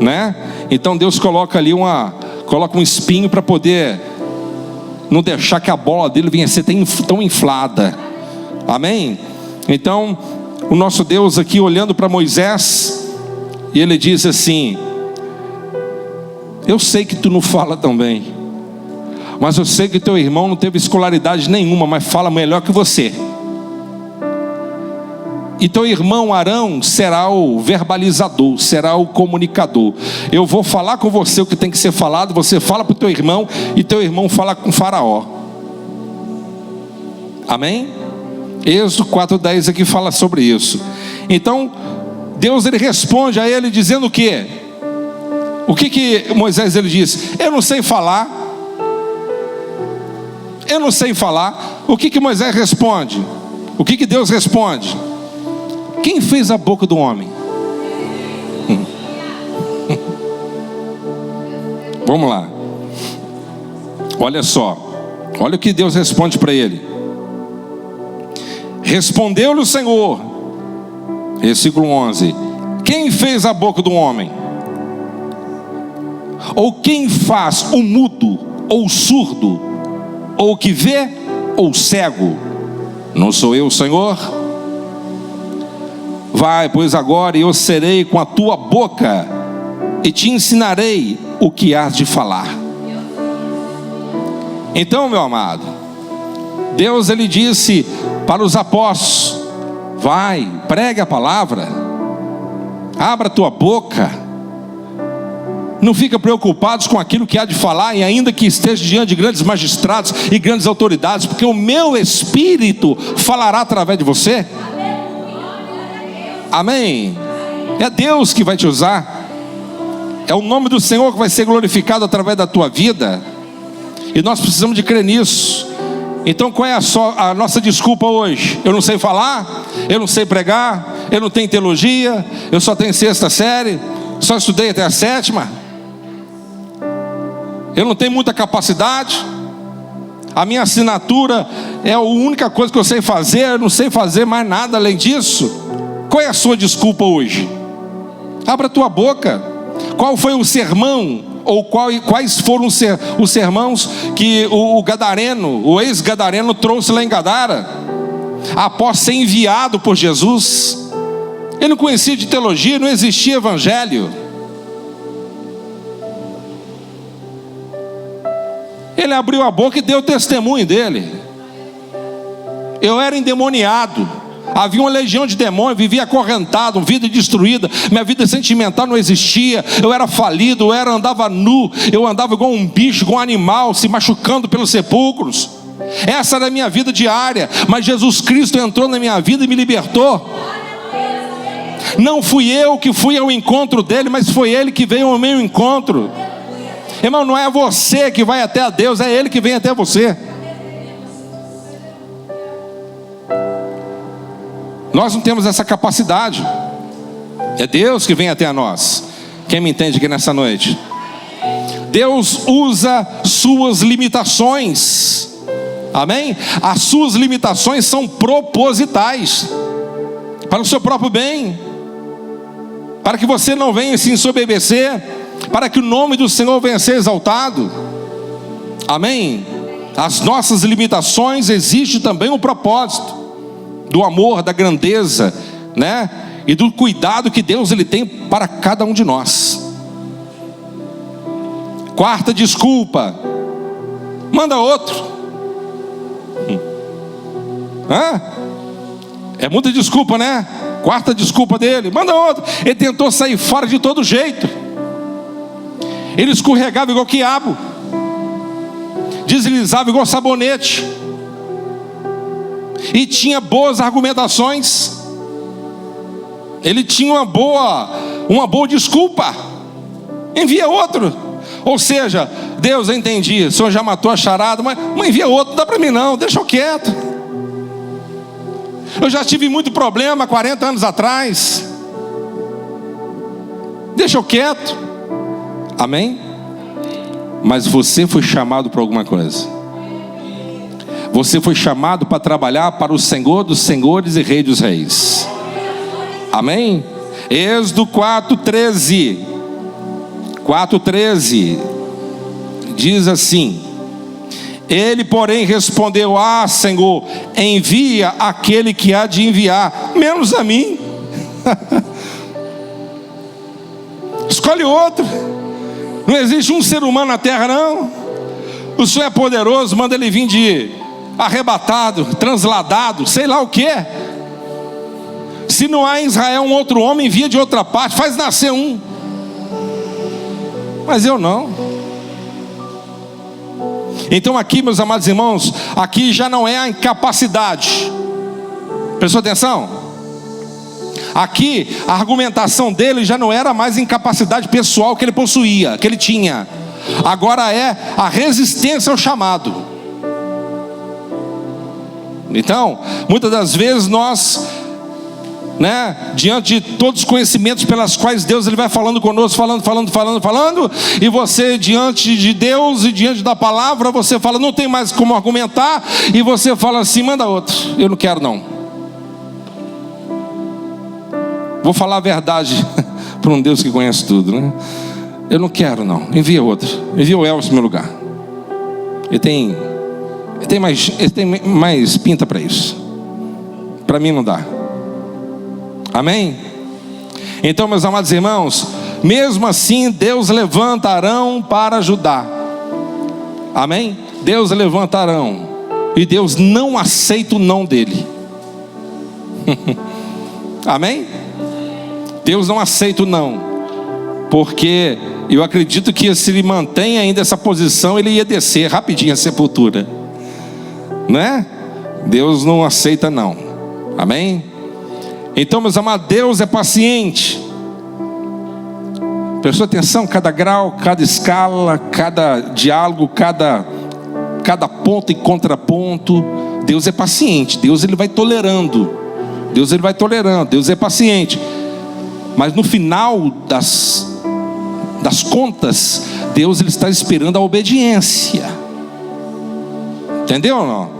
né? Então Deus coloca ali um espinho para poder não deixar que a bola dele venha a ser tão inflada, amém? Então o nosso Deus aqui olhando para Moisés, e ele diz assim: eu sei que tu não fala tão bem, mas eu sei que teu irmão não teve escolaridade nenhuma, mas fala melhor que você. E teu irmão Arão será o verbalizador, será o comunicador. Eu vou falar com você o que tem que ser falado, você fala para o teu irmão, e teu irmão fala com Faraó. Amém? Êxodo 4:10 aqui fala sobre isso. Então, Deus ele responde a ele dizendo o quê? O que Moisés ele disse? Eu não sei falar. Eu não sei falar. O que Moisés responde? O que Deus responde? Quem fez a boca do homem? Vamos lá. Olha só. Olha o que Deus responde para ele. Respondeu-lhe o Senhor, versículo 11: quem fez a boca do homem? Ou quem faz o mudo, ou o surdo, ou o que vê, ou o cego? Não sou eu, Senhor? Vai, pois agora eu serei com a tua boca, e te ensinarei o que hás de falar. Então, meu amado, Deus ele disse para os apóstolos: vai, pregue a palavra, abra a tua boca, não fica preocupados com aquilo que há de falar, e ainda que esteja diante de grandes magistrados e grandes autoridades, porque o meu Espírito falará através de você. Amém? É Deus que vai te usar, é o nome do Senhor que vai ser glorificado através da tua vida, e nós precisamos de crer nisso. Então qual é a nossa desculpa hoje? Eu não sei falar, eu não sei pregar, eu não tenho teologia, eu só tenho 6ª série, só estudei até a 7ª, eu não tenho muita capacidade, a minha assinatura é a única coisa que eu sei fazer, eu não sei fazer mais nada além disso. Qual é a sua desculpa hoje? Abra a tua boca. Qual foi o sermão, ou quais foram os sermãos que o gadareno, o ex-gadareno trouxe lá em Gadara, após ser enviado por Jesus? Ele não conhecia de teologia, não existia evangelho. Ele abriu a boca e deu testemunho dele. Eu era endemoniado, havia uma legião de demônios, vivia acorrentado, vida destruída, minha vida sentimental não existia, eu era falido, andava nu, eu andava igual um bicho, igual um animal, se machucando pelos sepulcros. Essa era a minha vida diária, mas Jesus Cristo entrou na minha vida e me libertou. Não fui eu que fui ao encontro dele, mas foi ele que veio ao meu encontro. Irmão, não é você que vai até a Deus, é ele que vem até você. Nós não temos essa capacidade, é Deus que vem até nós. Quem me entende aqui nessa noite? Deus usa suas limitações, amém? As suas limitações são propositais, para o seu próprio bem, para que você não venha se ensoberbecer, para que o nome do Senhor venha a ser exaltado, amém? As nossas limitações existe também um propósito, do amor, da grandeza, né? E do cuidado que Deus ele tem para cada um de nós. 4ª desculpa: manda outro. É muita desculpa, né? 4ª desculpa dele: manda outro. Ele tentou sair fora de todo jeito, ele escorregava igual quiabo, deslizava igual sabonete, e tinha boas argumentações, ele tinha uma boa desculpa. Envia outro. Ou seja, Deus, eu entendi, o Senhor já matou a charada, mas envia outro, não dá para mim não, deixa eu quieto. Eu já tive muito problema 40 anos atrás, deixa eu quieto. Amém? Mas você foi chamado para alguma coisa. Você foi chamado para trabalhar para o Senhor dos senhores e Rei dos reis. Amém? Êxodo 4:13 diz assim: ele porém respondeu: ah, Senhor, envia aquele que há de enviar, menos a mim. Escolhe outro. Não existe um ser humano na terra não. O Senhor é poderoso, manda ele vir de arrebatado, transladado, sei lá o que. Se não há em Israel um outro homem, envia de outra parte, faz nascer um. Mas eu não. Então aqui, meus amados irmãos, aqui já não é a incapacidade. Prestou atenção? Aqui a argumentação dele já não era mais incapacidade pessoal que ele possuía, que ele tinha. Agora é a resistência ao chamado. Então, muitas das vezes nós, diante de todos os conhecimentos pelas quais Deus ele vai falando conosco, falando, e você diante de Deus e diante da palavra, você fala, não tem mais como argumentar, e você fala assim, manda outro, eu não quero não. Vou falar a verdade para um Deus que conhece tudo, eu não quero não, envia outro, envia o Elvis no meu lugar. Ele tem mais pinta para isso, para mim não dá. Amém? Então, meus amados irmãos, mesmo assim Deus levanta Arão para ajudar. Amém? Deus levanta Arão, e Deus não aceita o não dele. Amém? Deus não aceita o não, porque eu acredito que se ele mantém ainda essa posição, ele ia descer rapidinho a sepultura, Deus não aceita não. Amém? Então, meus amados, Deus é paciente. Prestou atenção? Cada grau, cada escala, cada diálogo, cada ponto e contraponto. Deus é paciente. Deus ele vai tolerando. Deus é paciente. Mas no final das contas, Deus ele está esperando a obediência. Entendeu ou não?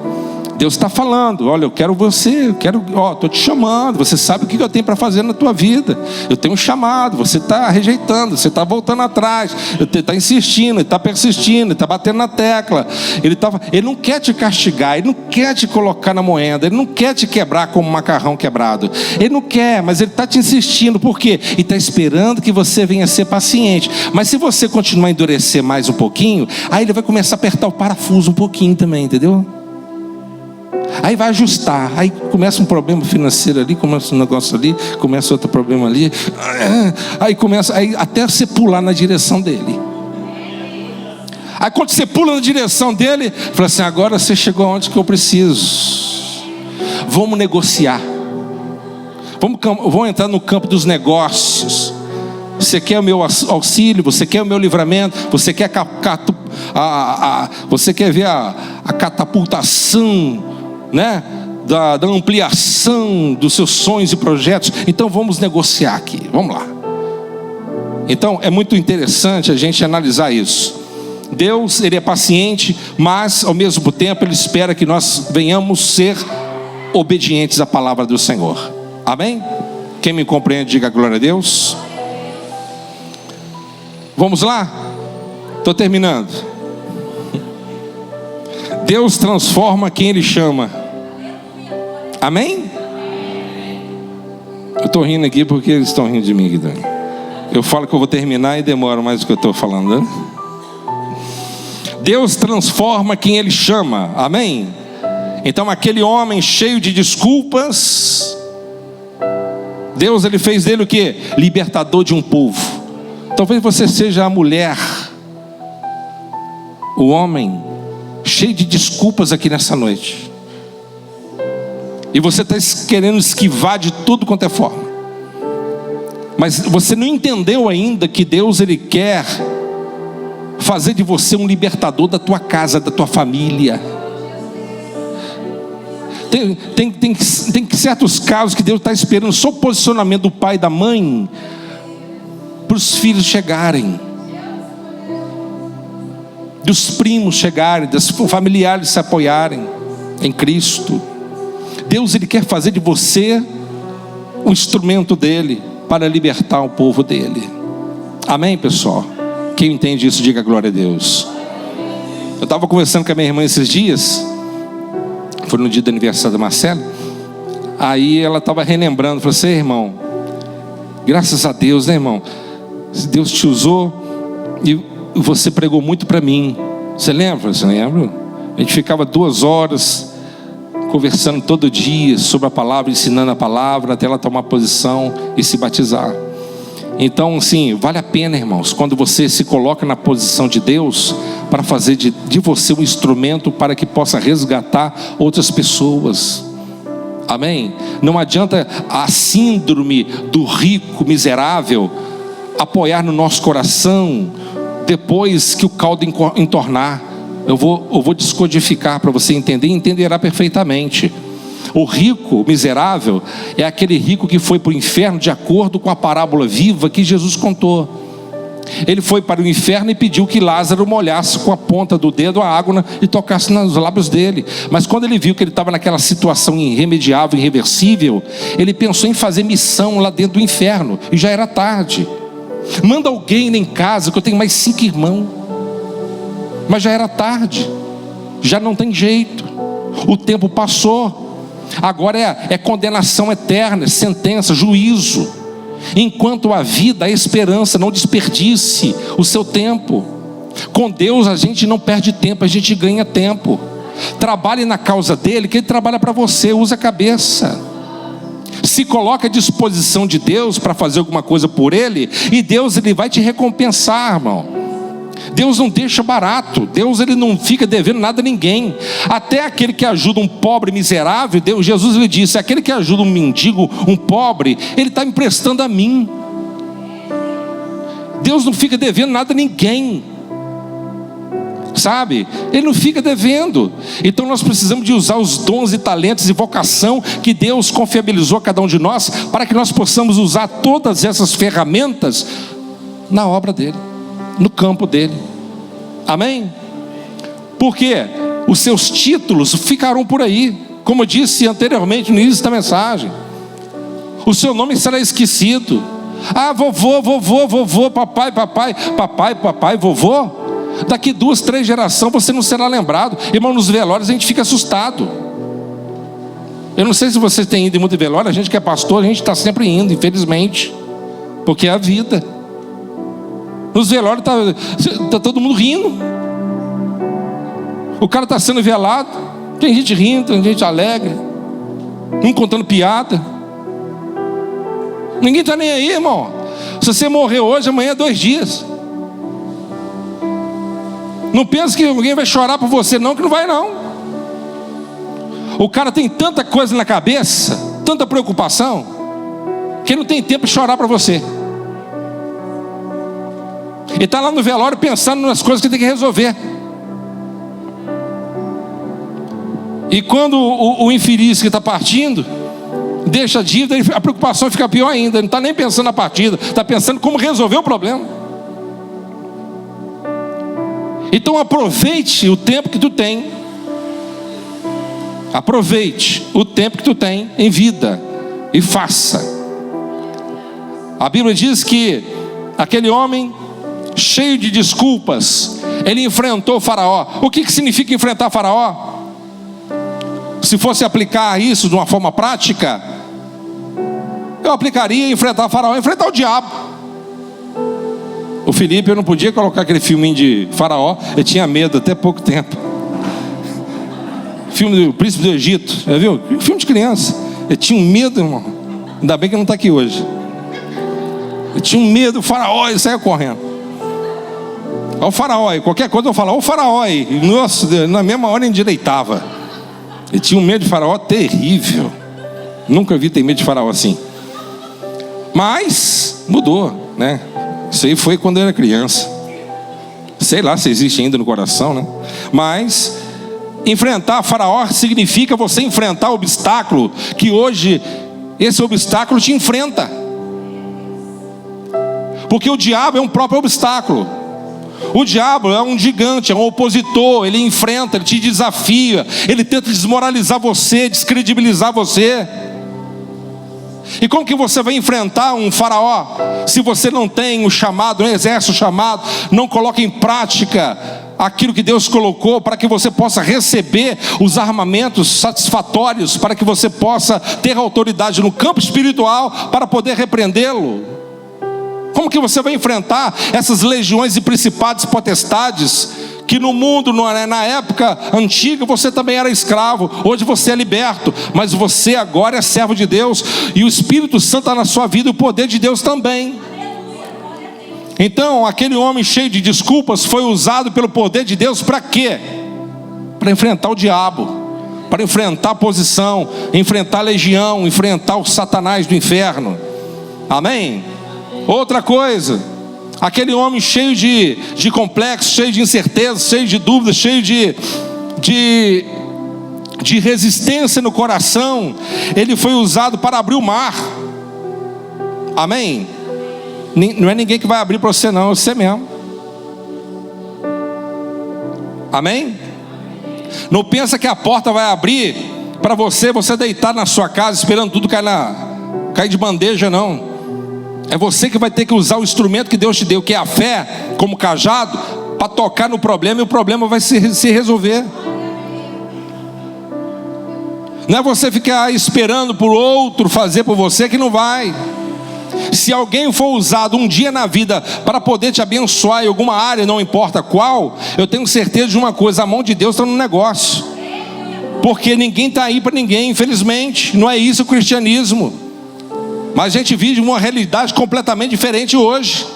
Deus está falando, olha, eu quero você, estou te chamando, você sabe o que eu tenho para fazer na tua vida, eu tenho um chamado, você está rejeitando, você está voltando atrás, ele está insistindo, ele está persistindo, ele está batendo na tecla, ele não quer te castigar, ele não quer te colocar na moenda, ele não quer te quebrar como um macarrão quebrado, ele não quer, mas ele está te insistindo, por quê? Ele está esperando que você venha ser paciente. Mas se você continuar a endurecer mais um pouquinho, aí ele vai começar a apertar o parafuso um pouquinho também, entendeu? Aí vai ajustar, aí começa um problema financeiro ali, começa um negócio ali, começa outro problema ali, aí até você pular na direção dele. Aí quando você pula na direção dele, fala assim, agora você chegou aonde que eu preciso. Vamos negociar. Vamos entrar no campo dos negócios. Você quer o meu auxílio, você quer o meu livramento, você quer você quer ver a catapultação, da ampliação dos seus sonhos e projetos. Então vamos negociar aqui, vamos lá. Então é muito interessante a gente analisar isso. Deus ele é paciente, mas ao mesmo tempo ele espera que nós venhamos ser obedientes à palavra do Senhor. Amém? Quem me compreende, diga glória a Deus. Vamos lá? Estou terminando. Deus transforma quem ele chama. Amém? Eu estou rindo aqui porque eles estão rindo de mim aqui também. Eu falo que eu vou terminar e demora mais do que eu estou falando, Deus transforma quem ele chama. Amém? Então aquele homem cheio de desculpas, Deus ele fez dele o quê? Libertador de um povo. Talvez você seja a mulher, o homem cheio de desculpas aqui nessa noite, e você está querendo esquivar de tudo quanto é forma, mas você não entendeu ainda que Deus ele quer fazer de você um libertador da tua casa, da tua família. Tem certos casos que Deus está esperando só o posicionamento do pai e da mãe para os filhos chegarem, dos primos chegarem, dos familiares se apoiarem em Cristo. Deus ele quer fazer de você um instrumento dele para libertar o povo dele. Amém, pessoal? Quem entende isso, diga glória a Deus. Eu estava conversando com a minha irmã esses dias, foi no dia do aniversário da Marcela. Aí ela estava relembrando, falou assim, irmão, graças a Deus, irmão, Deus te usou e você pregou muito para mim. Você lembra? Você lembra? A gente ficava 2 horas conversando todo dia sobre a palavra, ensinando a palavra, até ela tomar posição e se batizar. Então, assim, vale a pena, irmãos, quando você se coloca na posição de Deus, para fazer de você um instrumento para que possa resgatar outras pessoas. Amém? Não adianta a síndrome do rico miserável apoiar no nosso coração depois que o caldo entornar. Eu vou descodificar para você entender, e entenderá perfeitamente. O rico miserável é aquele rico que foi para o inferno de acordo com a parábola viva que Jesus contou. Ele foi para o inferno e pediu que Lázaro molhasse com a ponta do dedo a água e tocasse nos lábios dele. Mas quando ele viu que ele estava naquela situação irremediável, irreversível, ele pensou em fazer missão lá dentro do inferno, e já era tarde. Manda alguém em casa, que eu tenho mais 5 irmãos. Mas já era tarde, já não tem jeito, o tempo passou, agora é condenação eterna, sentença, juízo. Enquanto há vida, há esperança, não desperdice o seu tempo. Com Deus a gente não perde tempo, a gente ganha tempo. Trabalhe na causa dele, que ele trabalha para você, usa a cabeça. Se coloca à disposição de Deus para fazer alguma coisa por ele, e Deus ele vai te recompensar, irmão. Deus não deixa barato, Deus ele não fica devendo nada a ninguém. Até aquele que ajuda um pobre miserável, Jesus ele disse, aquele que ajuda um mendigo, um pobre, ele está emprestando a mim. Deus não fica devendo nada a ninguém, sabe? Ele não fica devendo. Então nós precisamos de usar os dons e talentos e vocação que Deus confiabilizou a cada um de nós, para que nós possamos usar todas essas ferramentas na obra dele, no campo dele. Amém? Porque os seus títulos ficarão por aí, como eu disse anteriormente no início da mensagem. O seu nome será esquecido. Ah, vovô, papai, vovô. Daqui 2, 3 gerações você não será lembrado. Irmão, nos velórios a gente fica assustado. Eu não sei se vocês têm ido em muito velório. A gente que é pastor, a gente está sempre indo, infelizmente, porque é a vida. Nos velórios está todo mundo rindo. O cara está sendo velado, tem gente rindo, tem gente alegre, um contando piada. Ninguém está nem aí, irmão. Se você morrer hoje, amanhã é 2 dias. Não pensa que alguém vai chorar por você não, que não vai não. O cara tem tanta coisa na cabeça, tanta preocupação, que não tem tempo de chorar para você. Ele está lá no velório pensando nas coisas que tem que resolver. E quando o infeliz que está partindo deixa a dívida, a preocupação fica pior ainda. Ele não está nem pensando na partida, está pensando como resolver o problema. Então aproveite o tempo que tu tem. Aproveite o tempo que tu tem em vida e faça. A Bíblia diz que aquele homem cheio de desculpas, ele enfrentou Faraó. O que significa enfrentar Faraó? Se fosse aplicar isso de uma forma prática, eu aplicaria enfrentar Faraó, enfrentar o diabo. O Felipe, eu não podia colocar aquele filminho de Faraó, eu tinha medo até pouco tempo. Filme do Príncipe do Egito, já viu? Filme de criança. Eu tinha um medo, irmão. Ainda bem que não está aqui hoje. Eu tinha um medo do Faraó e saia correndo. Olha o Faraó aí, qualquer coisa eu falo, olha o Faraó aí. Nossa, na mesma hora endireitava. Eu tinha um medo de Faraó terrível. Nunca vi ter medo de Faraó assim. Mas mudou, né? Isso aí foi quando eu era criança. Sei lá se existe ainda no coração, né? Mas enfrentar Faraó significa você enfrentar o obstáculo que hoje esse obstáculo te enfrenta. Porque o diabo é um próprio obstáculo. O diabo é um gigante, é um opositor. Ele enfrenta, ele te desafia, ele tenta desmoralizar você, descredibilizar você. E como que você vai enfrentar um Faraó se você não tem o chamado, não exerce o chamado, não coloca em prática aquilo que Deus colocou para que você possa receber os armamentos satisfatórios, para que você possa ter autoridade no campo espiritual para poder repreendê-lo? Como que você vai enfrentar essas legiões e principados e potestades que no mundo, na época antiga, você também era escravo. Hoje você é liberto, mas você agora é servo de Deus, e o Espírito Santo está na sua vida, e o poder de Deus também. Então aquele homem cheio de desculpas foi usado pelo poder de Deus para quê? Para enfrentar o diabo, para enfrentar a posição, enfrentar a legião, enfrentar o Satanás do inferno. Amém? Outra coisa, aquele homem cheio de complexos, cheio de incertezas, cheio de dúvidas, cheio de resistência no coração, ele foi usado para abrir o mar. Amém? Não é ninguém que vai abrir para você, não, é você mesmo. Amém? Não pensa que a porta vai abrir para você deitar na sua casa esperando tudo cair de bandeja, não. É você que vai ter que usar o instrumento que Deus te deu, que é a fé, como cajado, para tocar no problema, e o problema vai se resolver. Não é você ficar esperando por outro fazer por você, que não vai. Se alguém for usado um dia na vida para poder te abençoar em alguma área, não importa qual, eu tenho certeza de uma coisa: a mão de Deus está no negócio. Porque ninguém está aí para ninguém, infelizmente. Não é isso o cristianismo. Mas a gente vive uma realidade completamente diferente hoje.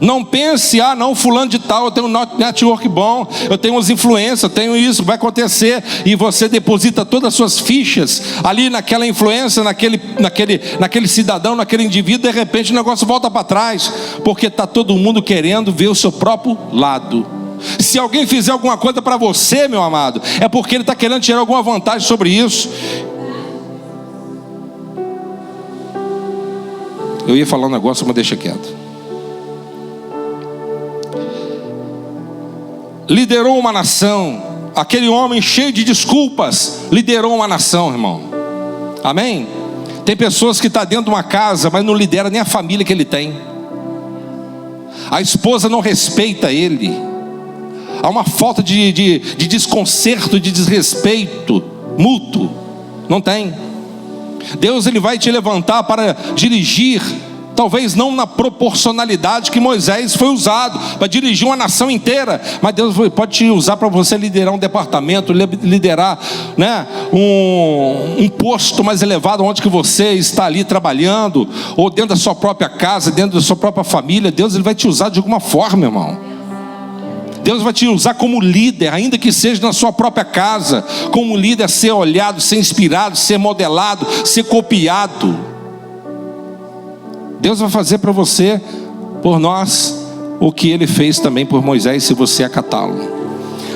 Não pense, não, fulano de tal, eu tenho um network bom, eu tenho umas influências, eu tenho isso, vai acontecer. E você deposita todas as suas fichas ali naquela influência, naquele cidadão, naquele indivíduo. De repente o negócio volta para trás, porque está todo mundo querendo ver o seu próprio lado. Se alguém fizer alguma coisa para você, meu amado, é porque ele está querendo tirar alguma vantagem sobre isso. Eu ia falar um negócio, mas deixa quieto. Liderou uma nação. Aquele homem cheio de desculpas liderou uma nação, irmão. Amém? Tem pessoas que estão dentro de uma casa, mas não lidera nem a família que ele tem. A esposa não respeita ele. Há uma falta de desconcerto, de desrespeito mútuo. Não tem. Deus, ele vai te levantar para dirigir, talvez não na proporcionalidade que Moisés foi usado para dirigir uma nação inteira, mas Deus pode te usar para você liderar um departamento, liderar, né, um posto mais elevado, onde que você está ali trabalhando, ou dentro da sua própria casa, dentro da sua própria família. Deus, ele vai te usar de alguma forma, irmão. Deus vai te usar como líder, ainda que seja na sua própria casa, como líder, ser olhado, ser inspirado, ser modelado, ser copiado. Deus vai fazer para você, por nós, o que ele fez também por Moisés, se você acatá-lo.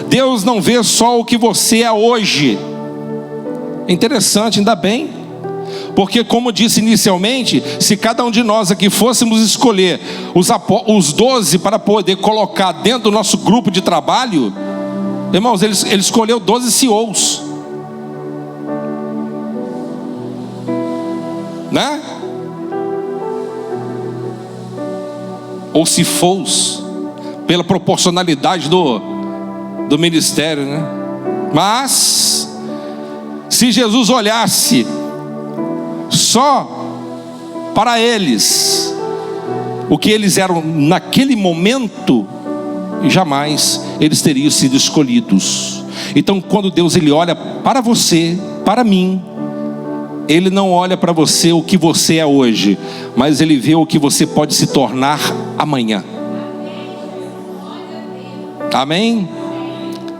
Deus não vê só o que você é hoje. É interessante, ainda bem. Porque, como disse inicialmente, se cada um de nós aqui fôssemos escolher os 12 para poder colocar dentro do nosso grupo de trabalho, irmãos, ele escolheu 12 CEOs, né? Ou CFOs, pela proporcionalidade do ministério, né? Mas se Jesus olhasse só para eles, o que eles eram naquele momento, jamais eles teriam sido escolhidos. Então, quando Deus, ele olha para você, para mim, ele não olha para você o que você é hoje, mas ele vê o que você pode se tornar amanhã. Amém?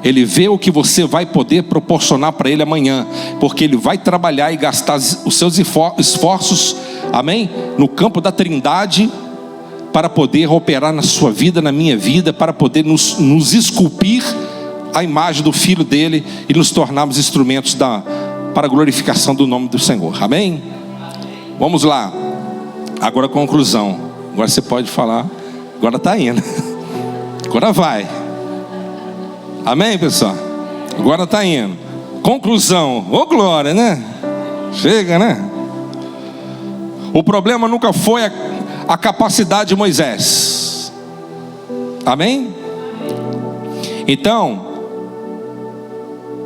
Ele vê o que você vai poder proporcionar para ele amanhã, porque ele vai trabalhar e gastar os seus esforços, amém? No campo da Trindade, para poder operar na sua vida, na minha vida, para poder nos esculpir a imagem do Filho dele e nos tornarmos instrumentos para a glorificação do nome do Senhor. Amém? Vamos lá. Agora a conclusão. Agora você pode falar. Agora está indo. Agora vai. Amém, pessoal? Agora está indo. Conclusão. Ô glória, né? Chega, né? O problema nunca foi a capacidade de Moisés. Amém? Então,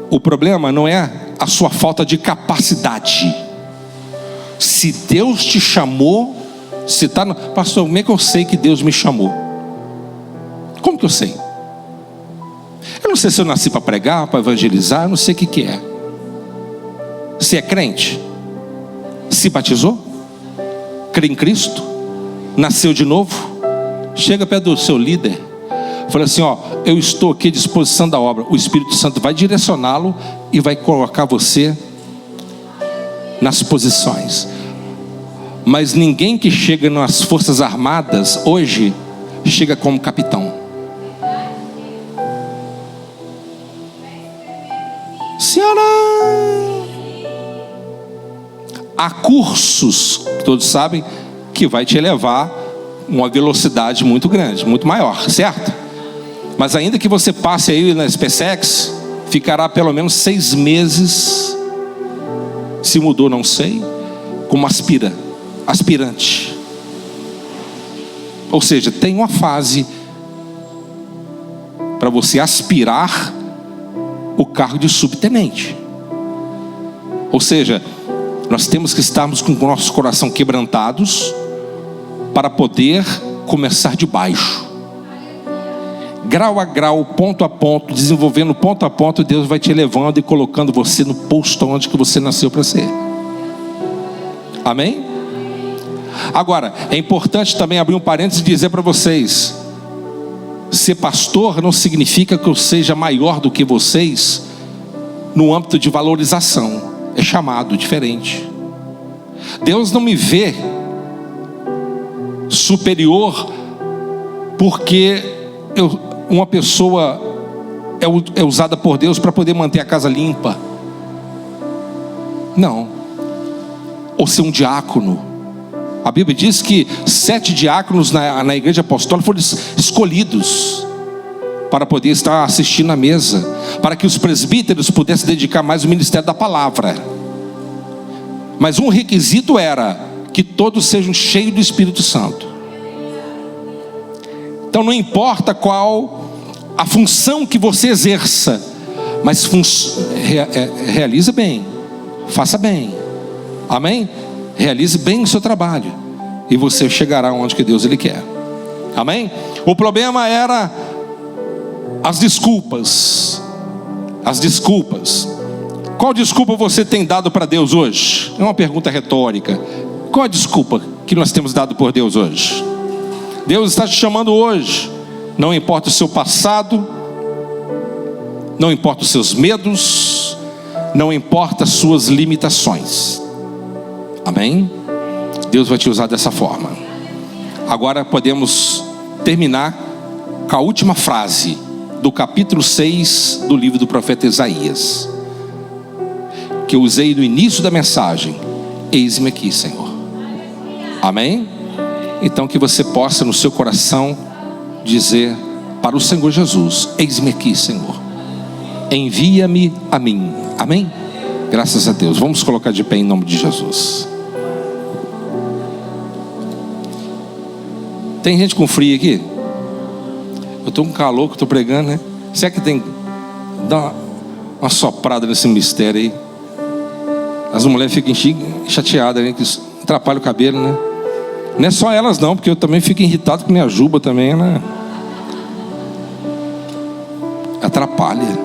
o problema não é a sua falta de capacidade. Se Deus te chamou, se está no... Pastor, como é que eu sei que Deus me chamou? Como que eu sei? Eu não sei se eu nasci para pregar, para evangelizar, eu não sei o que é. Se é crente? Se batizou? Crê em Cristo? Nasceu de novo? Chega perto do seu líder, fala assim: ó, eu estou aqui à disposição da obra. O Espírito Santo vai direcioná-lo e vai colocar você nas posições. Mas ninguém que chega nas Forças Armadas hoje chega como capitão. Senhora, há cursos, todos sabem, que vai te levar uma velocidade muito grande, muito maior, certo? Mas ainda que você passe aí na SpaceX, ficará pelo menos 6 meses, se mudou não sei, como aspirante. Ou seja, tem uma fase para você aspirar o cargo de subtenente. Ou seja, nós temos que estarmos com o nosso coração quebrantados para poder começar de baixo, grau a grau, ponto a ponto, desenvolvendo ponto a ponto. Deus vai te levando e colocando você no posto onde que você nasceu para ser. Amém? Agora, é importante também abrir um parênteses e dizer para vocês: ser pastor não significa que eu seja maior do que vocês no âmbito de valorização. É chamado diferente. Deus não me vê superior porque uma pessoa é usada por Deus para poder manter a casa limpa. Não. Ou ser um diácono. A Bíblia diz que 7 diáconos na igreja apostólica foram escolhidos para poder estar assistindo à mesa, para que os presbíteros pudessem dedicar mais ao ministério da palavra. Mas um requisito era que todos sejam cheios do Espírito Santo. Então não importa qual a função que você exerça, mas realize bem, faça bem. Amém? Realize bem o seu trabalho e você chegará onde que Deus Ele quer. Amém? O problema era as desculpas. As desculpas. Qual desculpa você tem dado para Deus hoje? É uma pergunta retórica. Qual a desculpa que nós temos dado por Deus hoje? Deus está te chamando hoje. Não importa o seu passado, não importa os seus medos, não importa as suas limitações. Amém? Deus vai te usar dessa forma. Agora podemos terminar com a última frase do capítulo 6 do livro do profeta Isaías, que eu usei no início da mensagem: eis-me aqui, Senhor. Amém? Então que você possa no seu coração dizer para o Senhor Jesus: eis-me aqui, Senhor, envia-me a mim. Amém? Graças a Deus. Vamos colocar de pé em nome de Jesus. Tem gente com frio aqui? Eu estou com calor que estou pregando, né? Será que tem? Dá uma soprada nesse mistério aí. As mulheres ficam chateadas, né? Que atrapalha o cabelo, né? Não é só elas não, porque eu também fico irritado com minha juba também, né? Atrapalha.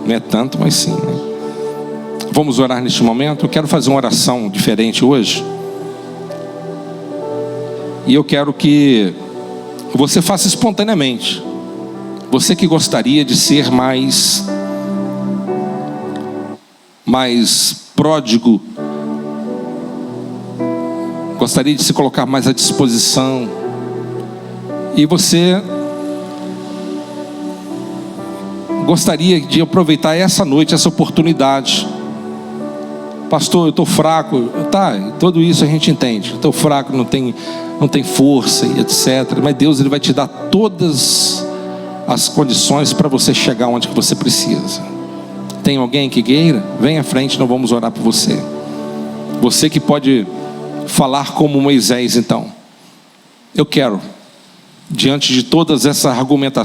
Não é tanto, mas sim, né? Vamos orar neste momento. Eu quero fazer uma oração diferente hoje. E eu quero que você faça espontaneamente. Você que gostaria de ser mais pródigo, gostaria de se colocar mais à disposição, e você gostaria de aproveitar essa noite, essa oportunidade. Pastor, eu estou fraco. Tá, tudo isso a gente entende. Estou fraco, não tem força e etc. Mas Deus Ele vai te dar todas as condições para você chegar onde que você precisa. Tem alguém que queira? Vem à frente, nós vamos orar por você. Você que pode falar como Moisés, então. Eu quero, diante de todas essas argumentações,